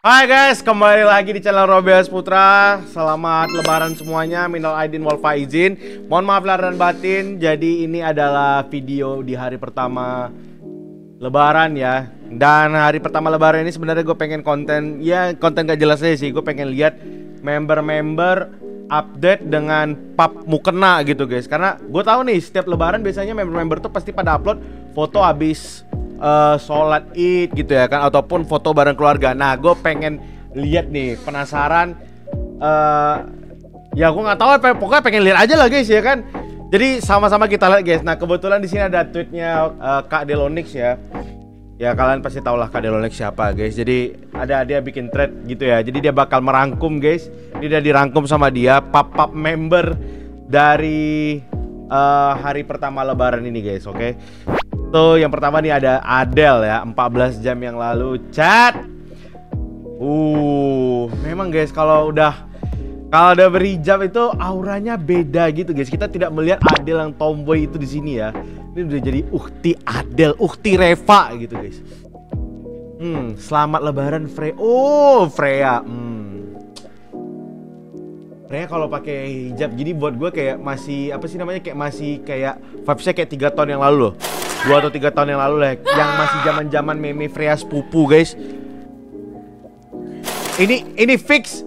Hai guys, kembali lagi di channel Robias Putra. Selamat lebaran semuanya, minal aidin wal faizin. Mohon maaf lahir dan batin. Jadi ini adalah video di hari pertama lebaran ya. Dan hari pertama lebaran ini sebenarnya gue pengen konten gak jelas aja sih. Gue pengen lihat member-member update dengan pap mukena gitu guys. Karena gue tahu nih setiap lebaran biasanya member-member tuh pasti pada upload foto habis sholat id gitu ya kan, ataupun foto bareng keluarga. Nah gue pengen lihat nih, penasaran. Ya gue nggak tahu apa, pokoknya pengen lihat aja lah guys ya kan. Jadi sama-sama kita lihat guys. Nah kebetulan di sini ada tweetnya Kak Delonix ya. Ya kalian pasti tau lah Kak Delonix siapa guys. Jadi ada dia bikin thread gitu ya. Jadi dia bakal merangkum guys. Ini udah dirangkum sama dia pap member dari hari pertama lebaran ini guys. Oke. Tuh yang pertama nih ada Adele ya, 14 jam yang lalu chat. Memang guys kalau udah berhijab itu auranya beda gitu guys. Kita tidak melihat Adele yang tomboy itu di sini ya. Ini udah jadi ukti Adele, ukti Reva gitu guys. Selamat lebaran Freya. Freya. Freya kalau pakai hijab gini buat gue kayak masih apa sih namanya, kayak masih kayak vibes-nya kayak 3 tahun yang lalu loh. 2 atau 3 tahun yang lalu lah, yang masih zaman-zaman meme Freya sepupu guys. Ini fix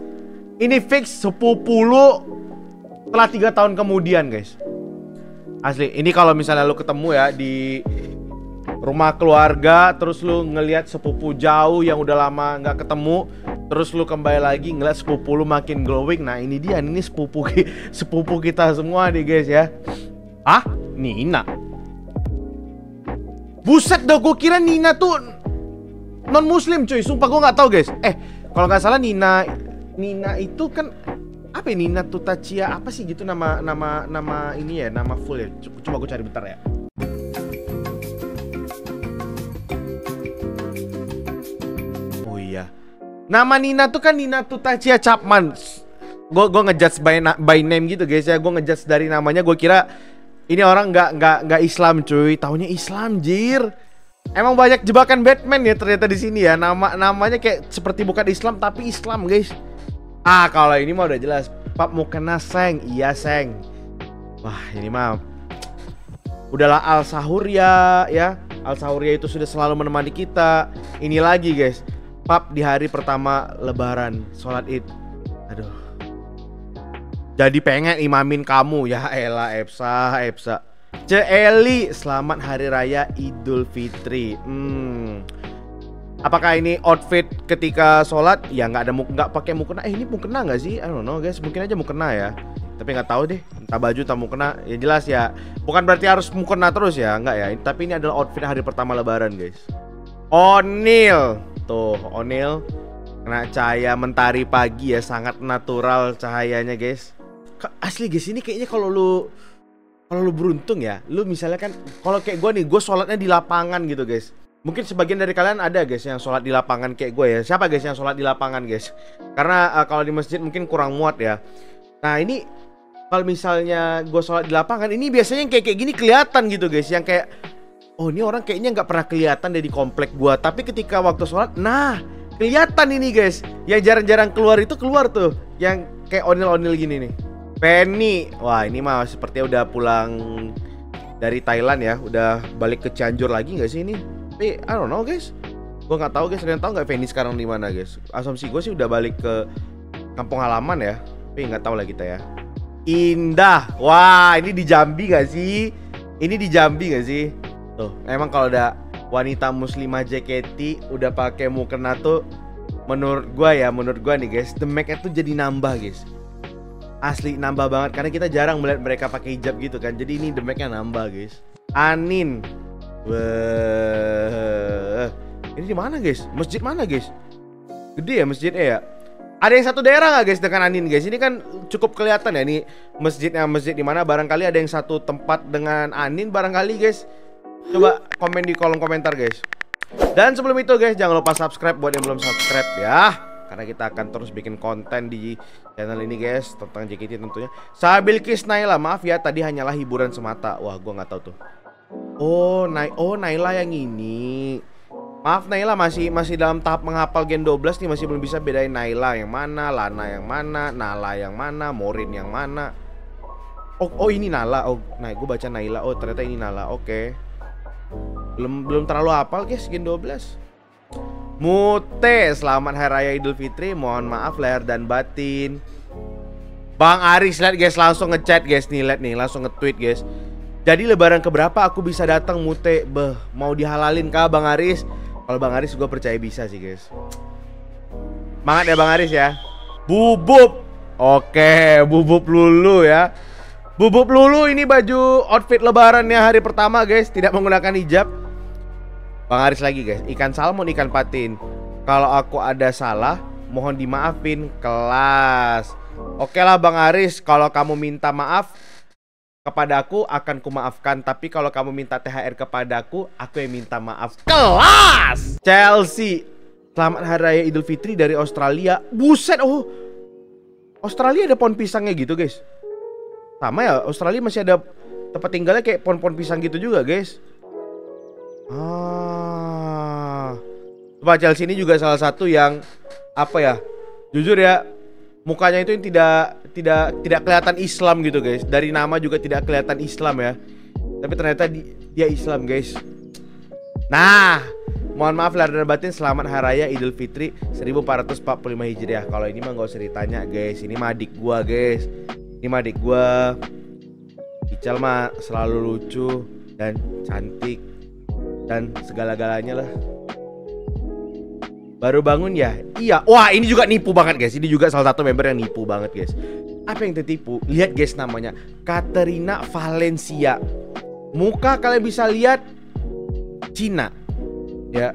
sepupu lu setelah 3 tahun kemudian guys. Asli, ini kalau misalnya lu ketemu ya di rumah keluarga, terus lu ngelihat sepupu jauh yang udah lama nggak ketemu, terus lu kembali lagi ngeliat sepupu lu makin glowing. Nah ini dia, ini sepupu kita semua nih guys ya. Nina. Buset dah, gue kira Nina tuh non muslim cuy. Sumpah gue nggak tahu guys. Kalau nggak salah Nina itu kan apa ya, Nina Tutachia apa sih gitu nama ini ya, nama full ya. Coba gue cari bentar ya. Oh iya, nama Nina tuh kan Nina Tutachia Chapman. Gue ngejudge by name gitu guys ya. Gue ngejudge dari namanya, gue kira ini orang nggak Islam cuy. Taunya Islam jir. Emang banyak jebakan Batman ya ternyata di sini ya. Namanya kayak seperti bukan Islam tapi Islam guys. Kalau ini mah udah jelas. Pap mukena Seng. Iya Seng. Wah ini mah udahlah Al Sahuria ya. Al Sahuria itu sudah selalu menemani kita. Ini lagi guys, Pap di hari pertama lebaran sholat id. Aduh, jadi pengen imamin kamu. Ya elah Epsa Eli, selamat hari raya Idul Fitri. Apakah ini outfit ketika sholat? Ya nggak pakai mukena. Ini mukena nggak sih? I don't know guys, mungkin aja mukena ya. Tapi nggak tahu deh, entah baju entah mukena. Ya jelas ya, bukan berarti harus mukena terus ya, nggak ya. Tapi ini adalah outfit hari pertama lebaran guys. O'Neal, tuh O'Neal kena cahaya mentari pagi ya, sangat natural cahayanya guys. Asli guys, ini kayaknya kalau lu beruntung ya, lu misalnya kan, kalau kayak gue nih, gue sholatnya di lapangan gitu guys. Mungkin sebagian dari kalian ada guys yang sholat di lapangan kayak gue ya. Siapa guys yang sholat di lapangan guys? Karena kalau di masjid mungkin kurang muat ya. Nah ini kalau misalnya gue sholat di lapangan, ini biasanya yang kayak gini kelihatan gitu guys. Yang kayak, oh ini orang kayaknya nggak pernah kelihatan dari komplek gue. Tapi ketika waktu sholat, nah kelihatan ini guys. Yang jarang-jarang keluar itu keluar tuh, yang kayak O'Neal gini nih. Penny, wah ini mah sepertinya udah pulang dari Thailand ya, udah balik ke Cianjur lagi nggak sih ini? Tapi I don't know guys, gue nggak tahu guys. Kalian tahu nggak Penny sekarang di mana guys? Asumsi gue sih udah balik ke kampung halaman ya, tapi nggak tahu lah kita ya. Indah, wah ini di Jambi nggak sih? Ini di Jambi nggak sih? Tuh, emang kalau udah wanita muslimah JKT udah pakai mukena tuh, menurut gue nih guys, the make-nya tuh jadi nambah guys. Asli nambah banget, karena kita jarang melihat mereka pakai hijab gitu kan. Jadi ini the make-nya nambah guys. Anin. Wah. Ini di mana guys? Masjid mana guys? Gede ya masjidnya ya? Ada yang satu daerah nggak guys dengan Anin guys? Ini kan cukup kelihatan ya, ini masjid di mana. Barangkali ada yang satu tempat dengan Anin barangkali guys. Coba komen di kolom komentar guys. Dan sebelum itu guys, jangan lupa subscribe buat yang belum subscribe ya, karena kita akan terus bikin konten di channel ini guys tentang JKT tentunya. Sabilkis Naila, maaf ya tadi hanyalah hiburan semata. Wah gua nggak tahu tuh. Oh Naila yang ini. Maaf Naila, masih dalam tahap menghafal Gen 12 nih, masih belum bisa bedain Naila yang mana, Lana yang mana, Nala yang mana, Morin yang mana. Oh ini Nala. Oh, nah gue baca Naila. Oh ternyata ini Nala. Oke. Belum terlalu hafal guys Gen 12. Mute, selamat Hari Raya Idul Fitri. Mohon maaf lahir dan batin. Bang Aris, lihat guys, langsung ngechat guys nih, lihat nih, langsung nge-tweet guys. Jadi lebaran keberapa aku bisa datang Mute? Mau dihalalin kah Bang Aris? Kalau Bang Aris gue percaya bisa sih guys. Semangat ya Bang Aris ya. Bubub. Oke, Bubub Lulu ya. Bubub Lulu ini baju outfit lebarannya hari pertama guys, tidak menggunakan hijab. Bang Aris lagi guys, ikan salmon, ikan patin. Kalau aku ada salah, mohon dimaafin, kelas. Oke lah Bang Aris, kalau kamu minta maaf kepadaku akan kumaafkan. Tapi kalau kamu minta THR kepadaku, aku yang minta maaf, kelas. Chelsea, selamat Hari Raya Idul Fitri dari Australia. Buset, oh Australia ada pohon pisangnya gitu guys. Sama ya, Australia masih ada tempat tinggalnya kayak pohon-pohon pisang gitu juga guys. Coba Chelsea ini juga salah satu yang apa ya, jujur ya, mukanya itu yang tidak kelihatan Islam gitu guys. Dari nama juga tidak kelihatan Islam ya, tapi ternyata dia Islam guys. Nah, mohon maaf lahir dan batin, selamat Hari Raya Idul Fitri 1445 Hijriah. Kalau ini mah gak usah ditanya guys, ini mah adik gua guys. Ini mah adik gua. Ical mah selalu lucu dan cantik dan segala-galanya lah. Baru bangun ya? Iya. Wah ini juga nipu banget guys. Ini juga salah satu member yang nipu banget guys. Apa yang tertipu? Lihat guys, namanya Katerina Valencia. Muka kalian bisa lihat Cina ya.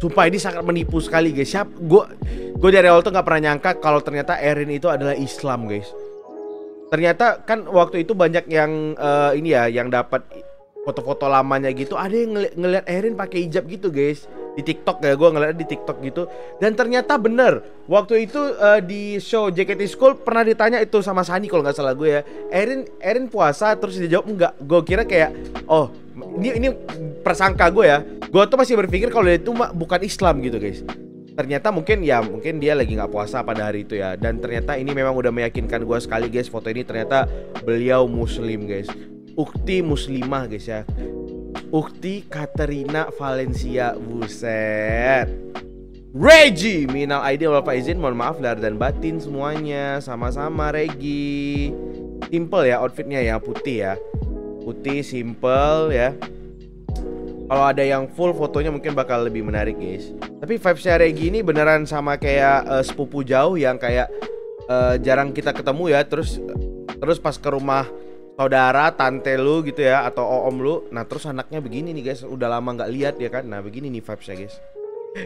Sumpah ini sangat menipu sekali guys. Gue dari awal tuh gak pernah nyangka kalau ternyata Erin itu adalah Islam guys. Ternyata kan waktu itu banyak yang ini ya, yang dapat foto-foto lamanya gitu. Ada yang ngeliat Erin pakai hijab gitu guys di TikTok ya, gue ngeliat di TikTok gitu. Dan ternyata bener, waktu itu di show JKT School pernah ditanya itu sama Sani kalau nggak salah gue ya, Erin puasa, terus dia jawab enggak. Gue kira kayak, oh ini persangka gue ya, gue tuh masih berpikir kalau dia itu bukan Islam gitu guys. Ternyata mungkin dia lagi nggak puasa pada hari itu ya. Dan ternyata ini memang udah meyakinkan gue sekali guys. Foto ini ternyata beliau muslim guys, ukti muslimah guys ya. Ukti Katerina Valencia, buset. Regi, minal aidin wal faizin, mohon maaf lahir dan batin semuanya. Sama-sama Regi. Simple ya outfitnya ya, putih ya. Putih simple ya. Kalau ada yang full fotonya mungkin bakal lebih menarik guys. Tapi vibes-nya Regi ini beneran sama kayak sepupu jauh yang kayak jarang kita ketemu ya. Terus pas ke rumah saudara, tante lu gitu ya, atau om lu, nah terus anaknya begini nih guys, udah lama nggak lihat ya kan. Nah begini nih vibesnya guys.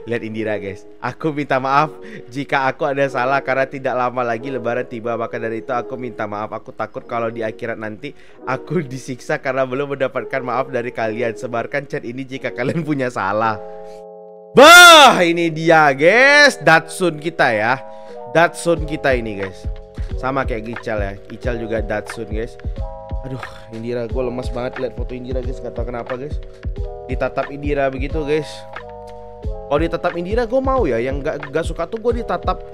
Lihat Indira guys, aku minta maaf jika aku ada salah karena tidak lama lagi lebaran tiba. Maka dari itu aku minta maaf. Aku takut kalau di akhirat nanti aku disiksa karena belum mendapatkan maaf dari kalian. Sebarkan chat ini jika kalian punya salah. Bah, ini dia guys, Datsun kita ya. Datsun kita ini guys, sama kayak Ical ya. Ical juga Datsun guys. Aduh, Indira, gue lemas banget lihat foto Indira guys. Gak tau kenapa guys, ditatap Indira begitu guys. Kalau ditatap Indira gue mau ya. Yang gak suka tuh gue ditatap.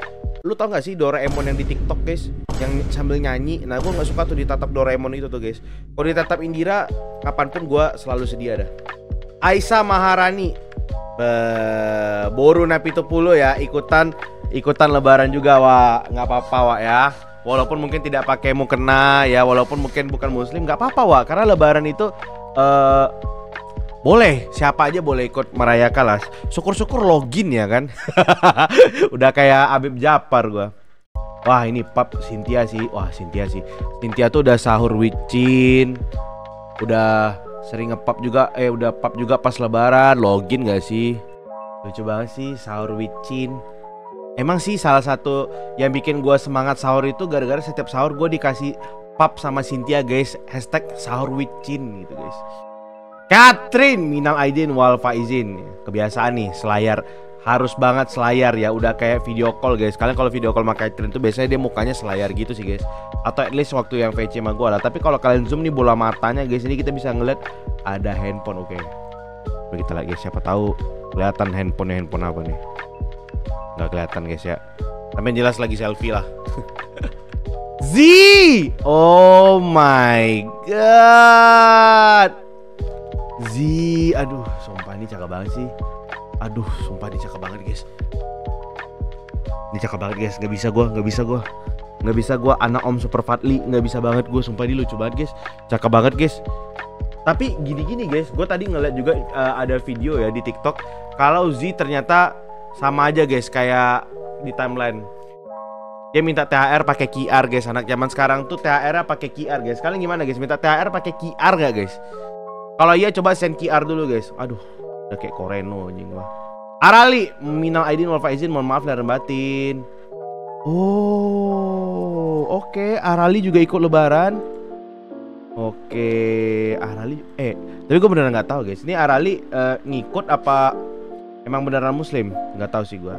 Lu tau gak sih Doraemon yang di TikTok guys, yang sambil nyanyi. Nah gue gak suka tuh ditatap Doraemon itu tuh guys. Kalau ditatap Indira, kapanpun gue selalu sedia dah. Aisyah Maharani, Boru Napitupulu ya, ikutan lebaran juga Wak. Gak apa-apa Wak ya. Walaupun mungkin tidak pakai mukena ya, walaupun mungkin bukan muslim, nggak apa-apa Wak. Karena lebaran itu boleh, siapa aja boleh ikut merayakan lah. Syukur-syukur login ya kan. Udah kayak Habib Japar gua. Wah ini pap Cynthia sih. Wah Cynthia tuh udah sahur wicin, udah sering ngepap juga. Udah pap juga pas lebaran. Login gak sih? Lucu banget sih sahur wicin. Emang sih salah satu yang bikin gue semangat sahur itu gara-gara setiap sahur gue dikasih pap sama Cynthia guys. Hashtag sahur with Cin gitu guys. Catherine, minal aidin wal faizin. Kebiasaan nih selayar, harus banget selayar ya. Udah kayak video call guys. Kalian kalau video call sama Catherine tuh biasanya dia mukanya selayar gitu sih guys. Atau at least waktu yang VC sama gue lah. Tapi kalau kalian zoom nih bola matanya guys, ini kita bisa ngeliat ada handphone. Oke. Coba kita lihat guys, siapa tahu kelihatan handphone apa nih. Nggak kelihatan guys ya. Tapi yang jelas lagi selfie lah. Z! Oh my god. Z, aduh, sumpah ini cakep banget sih. Aduh, sumpah ini cakep banget guys. Ini cakep banget guys, nggak bisa gua anak Om Super Fadli, nggak bisa banget gue, sumpah ini lucu banget guys, cakep banget guys. Tapi gini guys, gue tadi ngeliat juga ada video ya di TikTok kalau Z ternyata sama aja guys kayak di timeline. Dia minta THR pakai QR guys, anak zaman sekarang tuh THR-nya pakai QR guys. Kalian gimana guys, minta THR pakai QR nggak guys? Kalau iya coba send QR dulu guys. Aduh, udah kayak Koreno anjing gua. Arali, minal aidin wal faizin, mohon maaf lahir batin. Oh, oke. Arali juga ikut lebaran. Oke, Arali. Tapi gue beneran nggak tahu guys. Ini Arali ngikut apa emang beneran Muslim? Nggak tahu sih gue.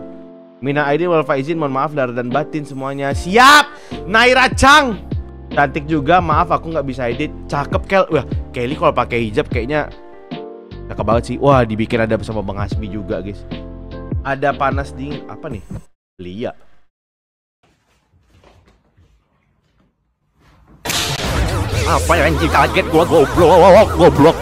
Minal aidin wal faizin, mohon maaf lahir dan batin semuanya. Siap, Naira Chang. Cantik juga, maaf aku nggak bisa edit. Cakep Kel. Wah, Kelly kalau pakai hijab kayaknya cakep banget sih. Wah, dibikin ada bersama Bang Hasbi juga guys. Ada panas dingin apa nih? Lia. Apa yang anjing kaget gua, goblok.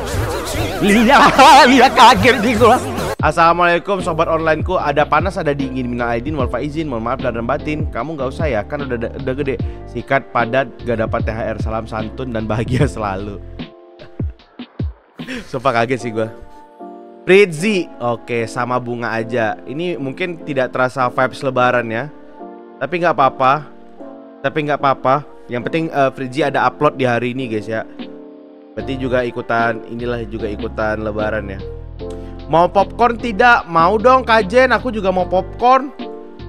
Lia kaget nih gua. Assalamualaikum sobat onlineku, ada panas ada dingin, minal aidin wal faizin, mohon maaf lahir dan batin. Kamu nggak usah ya, kan udah gede. Sikat padat, gak dapat THR, salam santun dan bahagia selalu. Sumpah kaget sih gua. Fritzi, oke, sama bunga aja. Ini mungkin tidak terasa vibes lebaran ya, tapi nggak apa-apa. Yang penting Fritzi ada upload di hari ini guys ya. Berarti juga ikutan lebaran ya. Mau popcorn tidak? Mau dong Kajen, aku juga mau popcorn.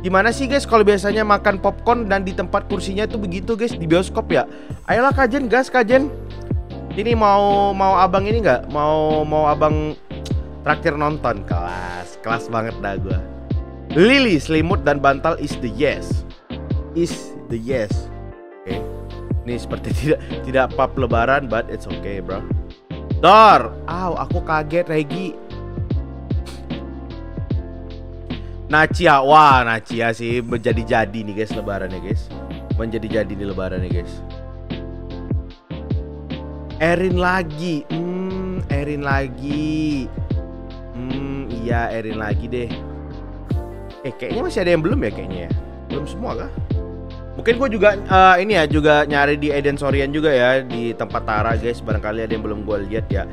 Gimana sih guys kalau biasanya makan popcorn dan di tempat kursinya tuh begitu guys, di bioskop ya? Ayolah Kajen, gas Kajen. Ini mau abang ini nggak? Mau abang traktir nonton. Kelas banget dah gua. Lily, selimut dan bantal is the yes. Oke. Ini seperti tidak pap lebaran, but it's okay bro. Dor, aku kaget Regi. Nacia, wah Nacia sih menjadi-jadi nih guys lebarannya guys. Menjadi-jadi nih lebarannya guys. Erin lagi. Iya Erin lagi deh. Kayaknya masih ada yang belum ya kayaknya ya. Belum semua kah? Mungkin gue juga ini ya juga nyari di Eden Sorian juga ya di tempat Tara guys. Barangkali ada yang belum gue lihat ya.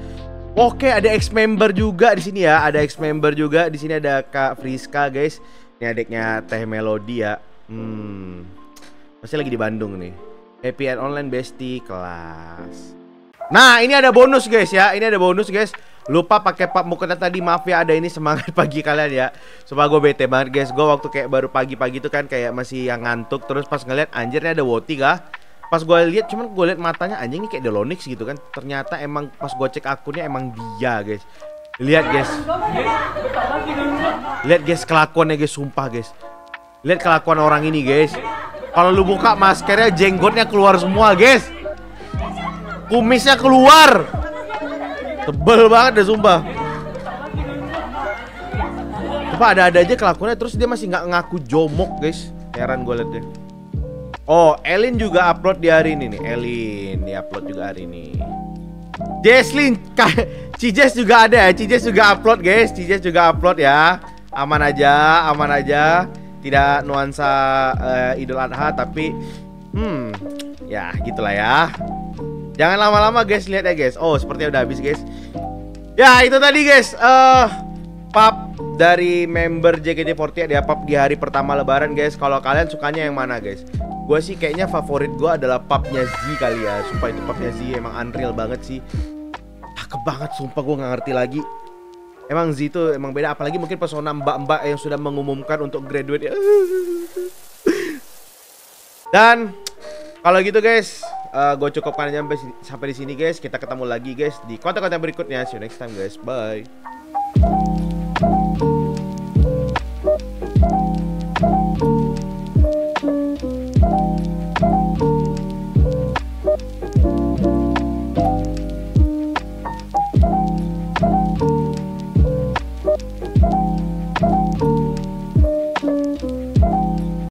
Oke, ada ex-member juga di sini ya. Ada ex-member juga di sini, ada Kak Friska guys. Ini adiknya Teh Melody ya. Masih lagi di Bandung nih. Happy and online bestie kelas. Nah, ini ada bonus guys ya. Ini ada bonus guys. Lupa pakai pap mukena tadi, maaf ya, ada ini semangat pagi kalian ya. Sumpah gue bete banget guys. Gue waktu kayak baru pagi-pagi tuh kan kayak masih yang ngantuk. Terus pas ngeliat anjirnya ada Woti kah. Pas gue lihat, cuman gue lihat matanya anjing ini kayak Delonix gitu kan. Ternyata emang pas gue cek akunnya emang dia guys. Lihat guys kelakuannya guys, sumpah guys. Lihat kelakuan orang ini guys. Kalau lu buka maskernya, jenggotnya keluar semua guys. Kumisnya keluar. Tebel banget deh sumpah. Coba ada aja kelakuannya, terus dia masih nggak ngaku jomok guys. Heran gue liat deh. Oh, Elin juga upload di hari ini nih. Elin dia upload juga hari ini. Jesslyn, Cijes juga ada ya. Cijes juga upload guys. Cijes juga upload ya. Aman aja. Tidak nuansa Idul Adha tapi ya gitulah ya. Jangan lama-lama guys, lihat ya guys. Oh, sepertinya udah habis guys. Ya, itu tadi guys. Pub dari member JKT48 dia pub di hari pertama lebaran guys. Kalau kalian sukanya yang mana guys? Gue sih kayaknya favorit gue adalah pubnya Z kali ya. Sumpah itu pubnya Z emang unreal banget sih. Cakep banget sumpah, gue gak ngerti lagi. Emang Z itu emang beda. Apalagi mungkin pesona mbak-mbak yang sudah mengumumkan untuk graduate ya. Dan kalau gitu guys, gue cukupkan aja sampai di sini guys. Kita ketemu lagi guys di konten-konten berikutnya. See you next time guys, bye.